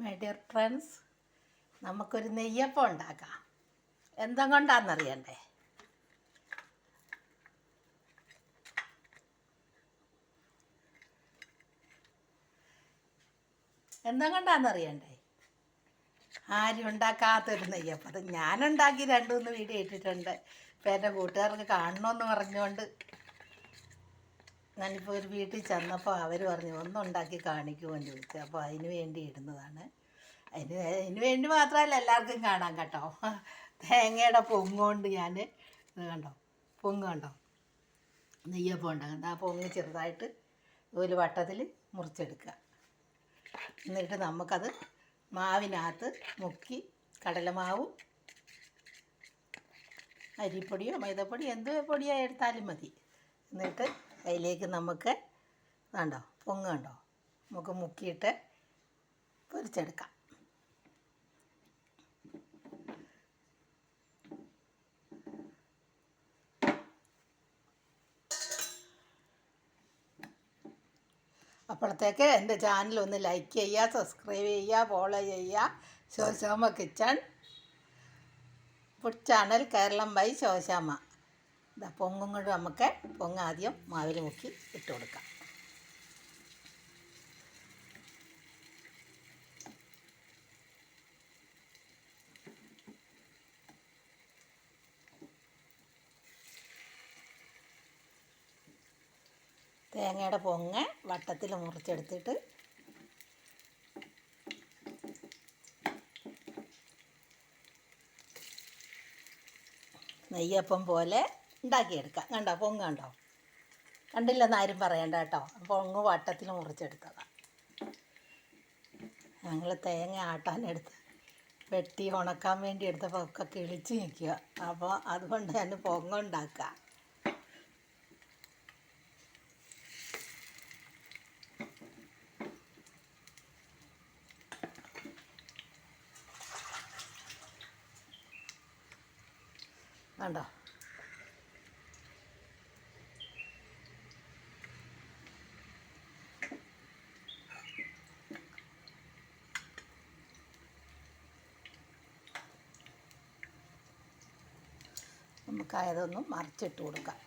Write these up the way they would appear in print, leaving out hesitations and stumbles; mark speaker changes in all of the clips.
Speaker 1: My dear friends, നമുക്കൊരു നെയ്യപ്പം ഉണ്ടാക്കാം. എന്തും കൊണ്ടാണെന്നറിയണ്ടേ? എന്തും കൊണ്ടാണെന്നറിയണ്ടേ? ആരും ഉണ്ടാക്കാത്തൊരു നെയ്യപ്പം. അത് ഞാനുണ്ടാക്കി 2-3 വീഡിയോ ഇട്ടിട്ടുണ്ട്. ഇപ്പം എൻ്റെ കൂട്ടുകാർക്ക് കാണണമെന്ന് പറഞ്ഞുകൊണ്ട് ഞാനിപ്പോൾ ഒരു വീട്ടിൽ ചെന്നപ്പോൾ അവർ പറഞ്ഞു ഒന്നുണ്ടാക്കി കാണിക്കുമെന്ന് ചോദിച്ചു. അപ്പോൾ അതിന് വേണ്ടി ഇടുന്നതാണ്. അതിന് വേണ്ടി മാത്രമല്ല, എല്ലാവർക്കും കാണാം കേട്ടോ. തേങ്ങയുടെ പൊങ്ങുകൊണ്ട് ഞാൻ ഇത് കണ്ടോ, പൊങ്ങ് കണ്ടോ, നെയ്യപ്പം ഉണ്ടാകുന്നത്. ആ പൊങ്ങ് ചെറുതായിട്ട് ഒരു വട്ടത്തിൽ മുറിച്ചെടുക്കുക. എന്നിട്ട് നമുക്കത് മാവിനകത്ത് മുക്കി, കടലമാവും അരിപ്പൊടിയോ മൈദപ്പൊടിയോ എന്ത് പൊടിയോ എടുത്താലും മതി. എന്നിട്ട് അതിലേക്ക് നമുക്ക് കണ്ടോ പൊങ്ങ് കണ്ടോ, നമുക്ക് മുക്കിയിട്ട് പൊരിച്ചെടുക്കാം. അപ്പോഴത്തേക്ക് എൻ്റെ ചാനൽ ഒന്ന് ലൈക്ക് ചെയ്യുക, സബ്സ്ക്രൈബ് ചെയ്യുക, ഫോളോ ചെയ്യുക. Shoshamma kitchen food channel Keralam by Shoshamma. ഇതാ പൊങ്ങും കൊണ്ട് നമുക്ക് ആദ്യം മാവിൽ മുക്കി ഇട്ട് കൊടുക്കാം. തേങ്ങയുടെ പൊങ്ങ് വട്ടത്തിൽ മുറിച്ചെടുത്തിട്ട് നെയ്യപ്പം പോലെ ഉണ്ടാക്കിയെടുക്കാം. കണ്ടോ പൊങ്ങ് കണ്ടോ, കണ്ടില്ലെന്ന് ആരും പറയണ്ട കേട്ടോ. പൊങ്ങ് വട്ടത്തിൽ മുറിച്ചെടുത്തതാണ്. ഞങ്ങൾ തേങ്ങ ആട്ടാനെടുത്ത് വെട്ടി ഉണക്കാൻ വേണ്ടി എടുത്തപ്പോൾ ഒക്കെ കിളിച്ച് നിൽക്കുക. അപ്പോൾ അതുകൊണ്ട് ഞാൻ പൊങ്ങുണ്ടാക്കുക. കണ്ടോ, നമുക്കതൊന്നും മറിച്ചിട്ട് കൊടുക്കാം.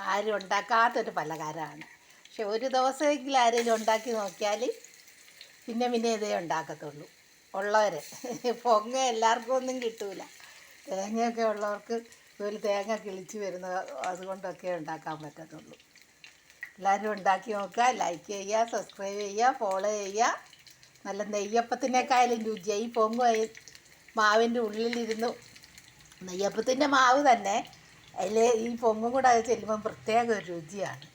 Speaker 1: ആരും ഉണ്ടാക്കാത്തൊരു പലഹാരമാണ്. പക്ഷെ ഒരു ദിവസമെങ്കിലും ആരെങ്കിലും ഉണ്ടാക്കി നോക്കിയാൽ പിന്നെ ഇതേ ഉണ്ടാക്കത്തുള്ളൂ. ഉള്ളവർ പൊങ്ങ എല്ലാവർക്കും ഒന്നും കിട്ടൂല. തേങ്ങയൊക്കെ ഉള്ളവർക്ക് ഒരു തേങ്ങ കിളിച്ച് വരുന്ന അതുകൊണ്ടൊക്കെ ഉണ്ടാക്കാൻ പറ്റത്തുള്ളൂ. എല്ലാവരും ഉണ്ടാക്കി നോക്കുക, ലൈക്ക് ചെയ്യുക, സബ്സ്ക്രൈബ് ചെയ്യുക, ഫോളോ ചെയ്യുക. നല്ല നെയ്യപ്പത്തിനേക്കാളും രുചിയായി ഈ പൊങ്ങ് മാവിൻ്റെ ഉള്ളിലിരുന്നു. നെയ്യപ്പത്തിൻ്റെ മാവ് തന്നെ അതിൽ ഈ പൊങ്ങും കൂടെ അത് ചെല്ലുമ്പം പ്രത്യേക ഒരു രുചിയാണ്.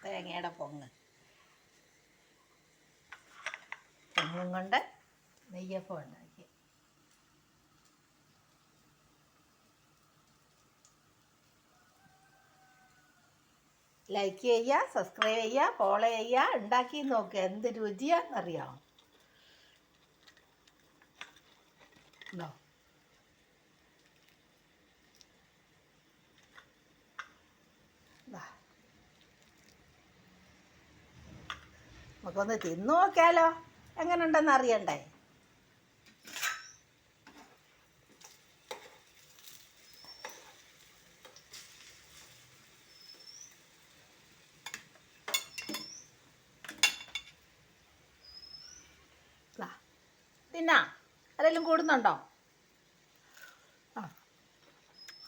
Speaker 1: തേങ്ങയുടെ പൊങ്ങും കൊണ്ട് നെയ്യപ്പം ഉണ്ടാക്കി. ലൈക്ക് ചെയ്യുക, സബ്സ്ക്രൈബ് ചെയ്യുക, ഫോളോ ചെയ്യുക. ഉണ്ടാക്കി നോക്കുക, എന്ത് രുചിയാണെന്നറിയാമോ? ഉണ്ടോ, നമുക്കൊന്ന് തിന്നു നോക്കിയാലോ, എങ്ങനെ ഉണ്ടെന്ന് അറിയണ്ടേ? തിന്നാ ആരെങ്കിലും കൂടുന്നുണ്ടോ?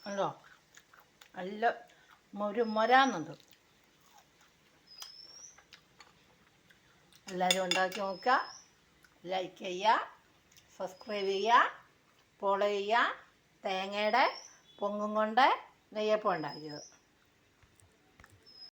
Speaker 1: ഉണ്ടോ നല്ല മൊരാന്നുണ്ട്. എല്ലാവരും ഉണ്ടാക്കി നോക്കുക. ലൈക്ക് ചെയ്യുക, സബ്സ്ക്രൈബ് ചെയ്യുക, ഫോളോ ചെയ്യുക. തേങ്ങയുടെ പൊങ്ങും കൊണ്ട് നെയ്യപ്പം ഉണ്ടാക്കിയത്.